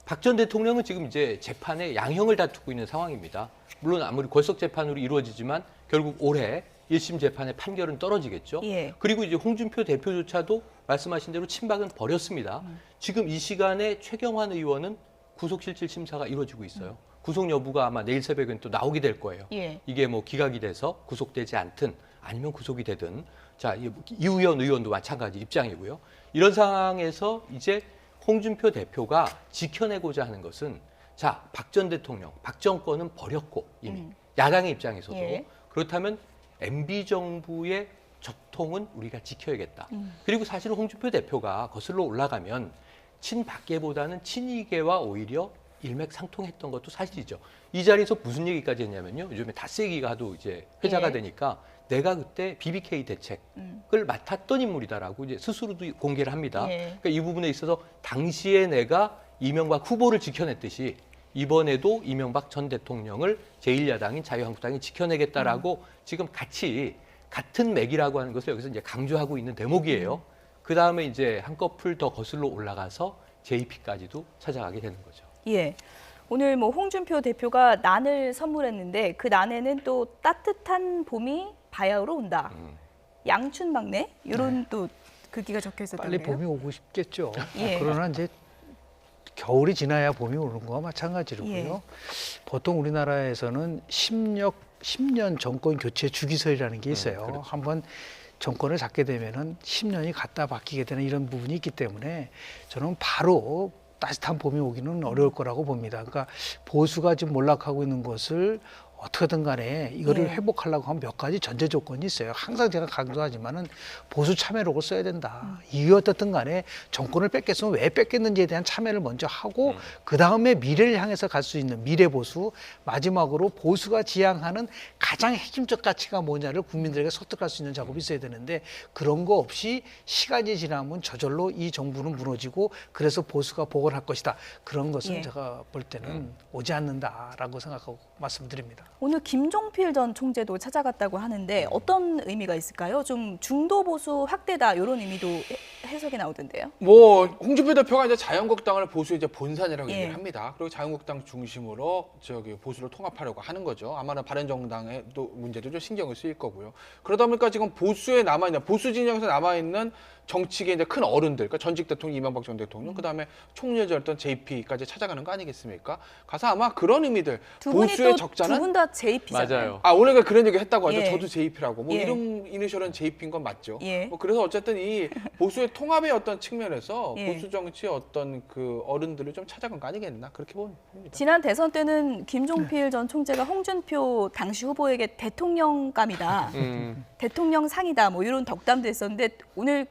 박 전 대통령은 지금 이제 재판에 양형을 다투고 있는 상황입니다. 물론 아무리 골석 재판으로 이루어지지만 결국 올해 1심 재판의 판결은 떨어지겠죠. 예. 그리고 이제 홍준표 대표조차도 말씀하신 대로 친박은 버렸습니다. 지금 이 시간에 최경환 의원은 구속실질 심사가 이루어지고 있어요. 구속 여부가 아마 내일 새벽엔 또 나오게 될 거예요. 예. 이게 뭐 기각이 돼서 구속되지 않든 아니면 구속이 되든 자 이우현 의원도 마찬가지 입장이고요. 이런 상황에서 이제 홍준표 대표가 지켜내고자 하는 것은 자 박 전 대통령, 박 정권은 버렸고 이미 야당의 입장에서도 예. 그렇다면 MB 정부의 적통은 우리가 지켜야겠다. 그리고 사실 홍준표 대표가 거슬러 올라가면 친박계보다는 친이계와 오히려 일맥상통했던 것도 사실이죠. 이 자리에서 무슨 얘기까지 했냐면요. 요즘에 다세기가 하도 이제 회자가 예. 되니까 내가 그때 BBK 대책을 맡았던 인물이다라고 이제 스스로도 공개를 합니다. 예. 그러니까 이 부분에 있어서 당시에 내가 이명박 후보를 지켜냈듯이 이번에도 이명박 전 대통령을 제1야당인 자유한국당이 지켜내겠다라고 지금 같은 맥이라고 하는 것을 여기서 이제 강조하고 있는 대목이에요. 그 다음에 이제 한꺼풀 더 거슬러 올라가서 JP까지도 찾아가게 되는 거죠. 예. 오늘 뭐 홍준표 대표가 난을 선물했는데 그 난에는 또 따뜻한 봄이 바야흐로 온다. 양춘 막내 이런 또 글귀가 적혀 빨리 있었던데요. 봄이 오고 싶겠죠. 예. 그러나 이제 겨울이 지나야 봄이 오는 거와 마찬가지로고요. 예. 보통 우리나라에서는 10년 정권 교체 주기설이라는 게 있어요. 그렇죠. 한번 정권을 잡게 되면은 10년이 갖다 바뀌게 되는 이런 부분이 있기 때문에 저는 바로 따뜻한 봄이 오기는 어려울 거라고 봅니다. 그러니까 보수가 지금 몰락하고 있는 것을 어떻게든 간에 이거를 예. 회복하려고 하면 몇 가지 전제 조건이 있어요. 항상 제가 강조하지만은 보수 참여력을 써야 된다. 이유 어떻든 간에 정권을 뺏겼으면 왜 뺏겼는지에 대한 참여를 먼저 하고 그 다음에 미래를 향해서 갈 수 있는 미래 보수, 마지막으로 보수가 지향하는 가장 핵심적 가치가 뭐냐를 국민들에게 설득할 수 있는 작업이 있어야 되는데 그런 거 없이 시간이 지나면 저절로 이 정부는 무너지고 그래서 보수가 복원할 것이다. 그런 것은 예. 제가 볼 때는 오지 않는다라고 생각하고 말씀드립니다. 오늘 김종필 전 총재도 찾아갔다고 하는데 어떤 의미가 있을까요? 좀 중도 보수 확대다 이런 의미도 해석이 나오던데요. 뭐 홍준표 대표가 이제 자유한국당을 보수의 이제 본산이라고 예. 얘기를 합니다. 그리고 자유한국당 중심으로 저기 보수를 통합하려고 하는 거죠. 아마는 바른정당의 또 문제도 좀 신경을 쓰일 거고요. 그러다 보니까 지금 보수에 남아있는 보수 진영에서 남아있는 정치계 이제 큰 어른들, 그러니까 전직 대통령 이명박 전 대통령, 그다음에 총리였던 JP까지 찾아가는 거 아니겠습니까? 가서 아마 그런 의미들 보수의 적자는 두 분 다 JP잖아요. 맞아요. 아 오늘 그런 얘기 했다고 하죠. 예. 저도 JP라고. 뭐 예. 이름 이니셜은 JP인 건 맞죠. 예. 뭐 그래서 어쨌든 이 보수의 통합의 어떤 측면에서 예. 보수 정치의 어떤 그 어른들을 좀 찾아간 거 아니겠나 그렇게 봅니다. 지난 대선 때는 김종필 전 총재가 홍준표 당시 후보에게 대통령감이다, 대통령 상이다 뭐 이런 덕담도 했었는데 오늘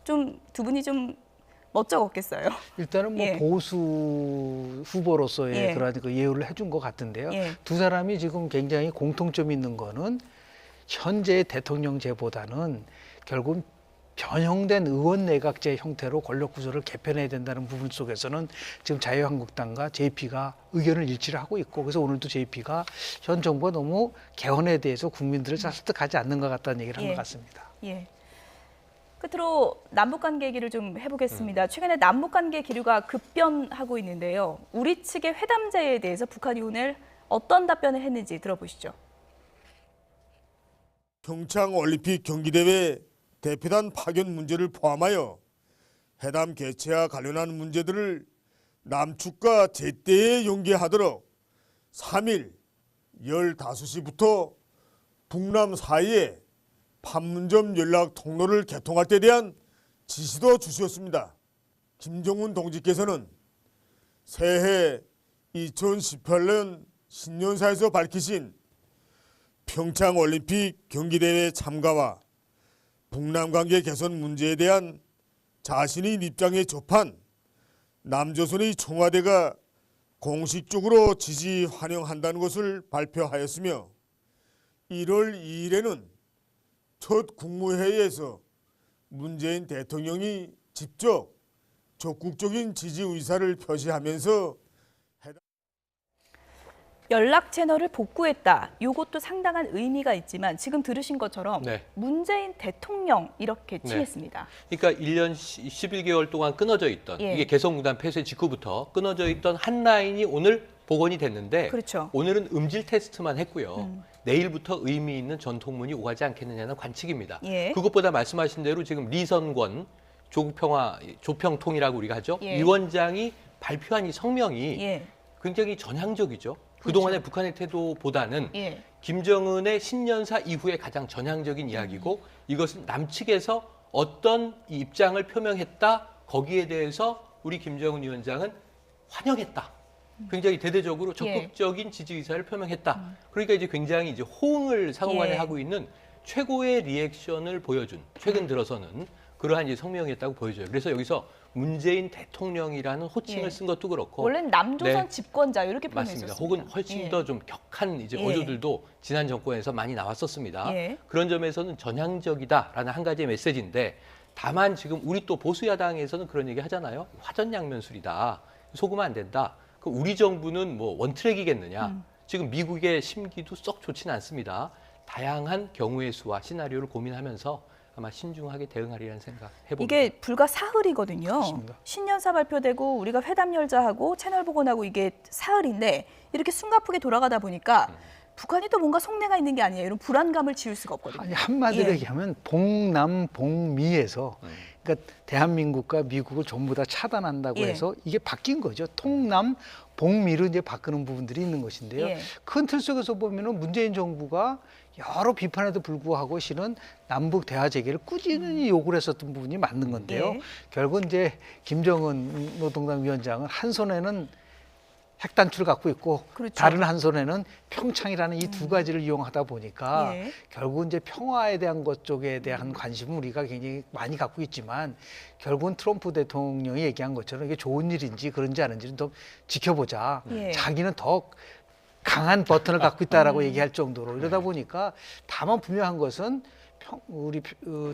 좀 두 분이 좀 멋쩍 없겠어요. 일단은 뭐 예. 보수 후보로서의 예. 그런 그 예우를 해준 것 같은데요. 예. 두 사람이 지금 굉장히 공통점이 있는 거는 현재 대통령제보다는 결국 변형된 의원 내각제 형태로 권력 구조를 개편해야 된다는 부분 속에서는 지금 자유한국당과 JP가 의견을 일치를 하고 있고, 그래서 오늘도 JP가 현 정부가 너무 개헌에 대해서 국민들을 잘 설득하지 않는 것 같다는 얘기를 한 것 같습니다. 예. 끝으로 남북관계 얘기를 좀 해보겠습니다. 최근에 남북관계 기류가 급변하고 있는데요. 우리 측의 회담 제의에 대해서 북한이 오늘 어떤 답변을 했는지 들어보시죠. 평창올림픽 경기대회 대표단 파견 문제를 포함하여 회담 개최와 관련한 문제들을 남측과 제때에 연계하도록 3일 15시부터 북남 사이에 판문점 연락 통로를 개통할 때 대한 지시도 주셨습니다. 김정은 동지께서는 새해 2018년 신년사에서 밝히신 평창올림픽 경기대회 참가와 북남관계 개선 문제에 대한 자신의 입장에 접한 남조선의 청와대가 공식적으로 지지 환영한다는 것을 발표하였으며 1월 2일에는 첫 국무회의에서 문재인 대통령이 직접 적극적인 지지 의사를 표시하면서 연락 채널을 복구했다. 이것도 상당한 의미가 있지만 지금 들으신 것처럼 문재인 대통령 이렇게 칭했습니다. 그러니까 1년 11개월 동안 끊어져 있던 이게 개성공단 폐쇄 직후부터 끊어져 있던 한 라인이 오늘 복원이 됐는데 오늘은 음질 테스트만 했고요. 내일부터 의미 있는 전통문이 오가지 않겠느냐는 관측입니다. 그것보다 말씀하신 대로 지금 리선권 조평통이라고 우리가 하죠. 위원장이 발표한 이 성명이 굉장히 전향적이죠. 그동안의 북한의 태도보다는 김정은의 신년사 이후에 가장 전향적인 이야기고, 이것은 남측에서 어떤 입장을 표명했다, 거기에 대해서 우리 김정은 위원장은 환영했다. 굉장히 대대적으로 적극적인 지지 의사를 표명했다. 그러니까 이제 굉장히 이제 호응을 상호간에 하고 있는 최고의 리액션을 보여준, 최근 들어서는 그러한 이제 성명이었다고 보여져요. 그래서 여기서 문재인 대통령이라는 호칭을 쓴 것도 그렇고, 원래는 남조선 집권자 이렇게 표현했었습니다. 맞습니다. 혹은 훨씬 더 좀 격한 이제 어조들도 지난 정권에서 많이 나왔었습니다. 그런 점에서는 전향적이다라는 한 가지의 메시지인데, 다만 지금 우리 또 보수 야당에서는 그런 얘기 하잖아요. 화전양면술이다. 속으면 안 된다. 그 우리 정부는 뭐 원트랙이겠느냐. 지금 미국의 심기도 썩 좋지는 않습니다. 다양한 경우의 수와 시나리오를 고민하면서 아마 신중하게 대응하리라는 생각 해봅니다. 이게 불과 사흘이거든요. 그렇습니다. 신년사 발표되고 우리가 회담 열자 하고 채널 복원하고 이게 사흘인데 이렇게 숨가쁘게 돌아가다 보니까 북한이 또 뭔가 속내가 있는 게 아니에요. 이런 불안감을 지울 수가 없거든요. 아니, 한마디로 얘기하면 봉남 봉미에서 그러니까 대한민국과 미국을 전부 다 차단한다고 해서 이게 바뀐 거죠. 통남 봉미로 이제 바꾸는 부분들이 있는 것인데요. 큰 틀 속에서 보면은 문재인 정부가 여러 비판에도 불구하고 실은 남북 대화 재개를 꾸준히 요구를 했었던 부분이 맞는 건데요. 결국은 이제 김정은 노동당 위원장은 한 손에는 핵단추를 갖고 있고 다른 한 손에는 평창이라는 이 두 가지를 이용하다 보니까 결국은 이제 평화에 대한 것 쪽에 대한 관심은 우리가 굉장히 많이 갖고 있지만, 결국은 트럼프 대통령이 얘기한 것처럼 이게 좋은 일인지 그런지 아닌지는 더 지켜보자. 자기는 더 강한 버튼을 갖고 있다라고 얘기할 정도로, 이러다 보니까 다만 분명한 것은 우리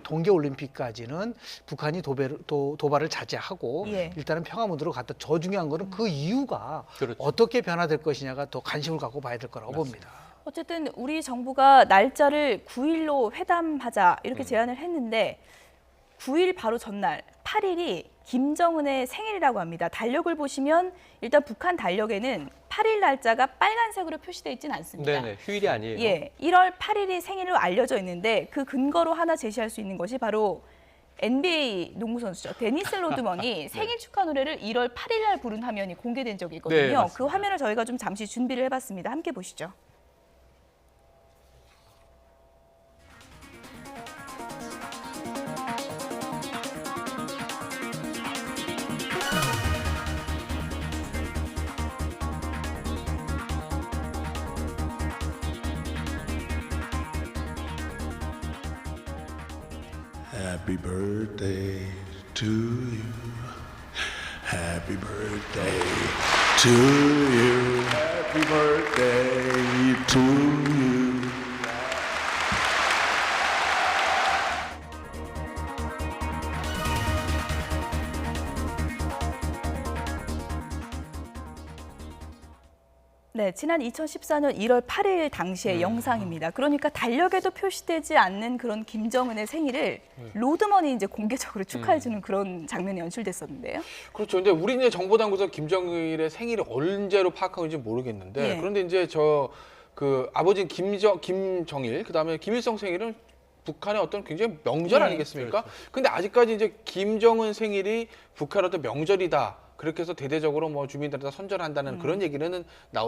동계올림픽까지는 북한이 도발을 자제하고 일단은 평화문으로 갔다. 저 중요한 거는 그 이유가 어떻게 변화될 것이냐가 더 관심을 갖고 봐야 될 거라고 봅니다. 어쨌든 우리 정부가 날짜를 9일로 회담하자 이렇게 제안을 했는데 9일 바로 전날 8일이 김정은의 생일이라고 합니다. 달력을 보시면 일단 북한 달력에는 8일 날짜가 빨간색으로 표시되어 있지는 않습니다. 네네, 휴일이 아니에요. 1월 8일이 생일로 알려져 있는데 그 근거로 하나 제시할 수 있는 것이 바로 NBA 농구 선수죠. 데니스 로드먼이 생일 축하 노래를 1월 8일 날 부른 화면이 공개된 적이 있거든요. 그 화면을 저희가 좀 잠시 준비를 해봤습니다. 함께 보시죠. Happy birthday to you. Happy birthday to you. Happy birthday to you. 네, 지난 2014년 1월 8일 당시의 영상입니다. 그러니까 달력에도 표시되지 않는 그런 김정은의 생일을 로드먼이 이제 공개적으로 축하해주는 그런 장면이 연출됐었는데요. 그렇죠. 근데 우리 이제 정보당국에서 김정일의 생일을 언제로 파악하고 있는지 모르겠는데 예. 그런데 이제 그 아버지 김정일 그다음에 김일성 생일은 북한의 어떤 굉장히 명절 네. 아니겠습니까? 근데 아직까지 이제 김정은 생일이 북한의 어떤 명절이다. 그렇게 해서 대대적으로 뭐 주민들한테 선전한다는 그런 얘기는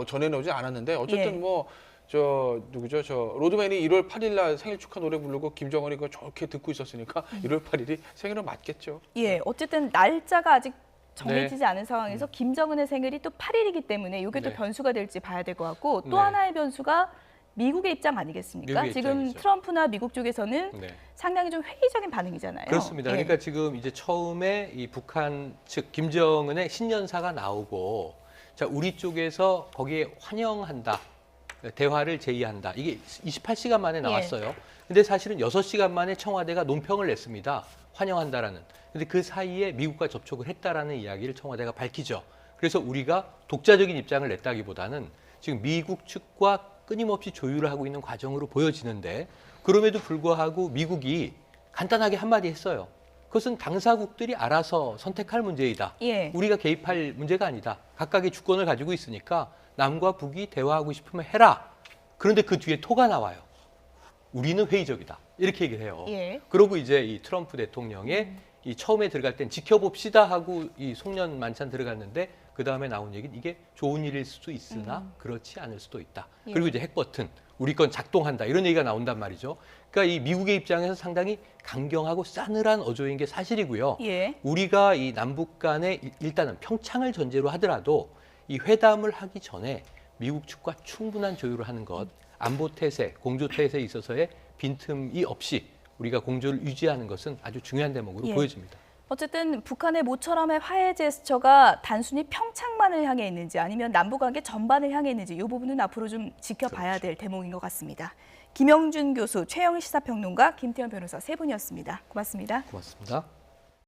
전해놓지 않았는데 어쨌든 예. 뭐 누구죠? 로드맨이 1월 8일 날 생일 축하 노래 부르고 김정은이 그거 좋게 듣고 있었으니까 1월 8일이 생일은 맞겠죠. 예, 어쨌든 날짜가 아직 정해지지 않은 상황에서 김정은의 생일이 또 8일이기 때문에 이게 또 변수가 될지 봐야 될 것 같고 또 하나의 변수가 미국의 입장 아니겠습니까? 미국의 지금 입장이죠. 트럼프나 미국 쪽에서는 상당히 좀 회의적인 반응이잖아요. 그렇습니다. 예. 그러니까 지금 이제 처음에 이 북한 측 김정은의 신년사가 나오고 자 우리 쪽에서 거기에 환영한다. 대화를 제의한다. 이게 28시간 만에 나왔어요. 근데 사실은 6시간 만에 청와대가 논평을 냈습니다. 환영한다라는. 근데 그 사이에 미국과 접촉을 했다라는 이야기를 청와대가 밝히죠. 그래서 우리가 독자적인 입장을 냈다기보다는 지금 미국 측과 끊임없이 조율을 하고 있는 과정으로 보여지는데 그럼에도 불구하고 미국이 간단하게 한마디 했어요. 그것은 당사국들이 알아서 선택할 문제이다. 예. 우리가 개입할 문제가 아니다. 각각의 주권을 가지고 있으니까 남과 북이 대화하고 싶으면 해라. 그런데 그 뒤에 토가 나와요. 우리는 회의적이다. 이렇게 얘기를 해요. 예. 그러고 이제 이 트럼프 대통령의 이 처음에 들어갈 땐 지켜봅시다 하고 이 송년 만찬 들어갔는데 그 다음에 나온 얘기는 이게 좋은 일일 수도 있으나 그렇지 않을 수도 있다. 예. 그리고 이제 핵 버튼 우리 건 작동한다 이런 얘기가 나온단 말이죠. 그러니까 이 미국의 입장에서 상당히 강경하고 싸늘한 어조인 게 사실이고요. 예. 우리가 이 남북 간에 일단은 평창을 전제로 하더라도 이 회담을 하기 전에 미국 측과 충분한 조율을 하는 것, 안보 태세, 공조 태세에 있어서의 빈틈이 없이 우리가 공조를 유지하는 것은 아주 중요한 대목으로 예. 보여집니다. 어쨌든 북한의 모처럼의 화해 제스처가 단순히 평창만을 향해 있는지 아니면 남북관계 전반을 향해 있는지 이 부분은 앞으로 좀 지켜봐야 될 대목인 것 같습니다. 김영준 교수, 최영일 시사평론가, 김태현 변호사 세 분이었습니다. 고맙습니다. 고맙습니다.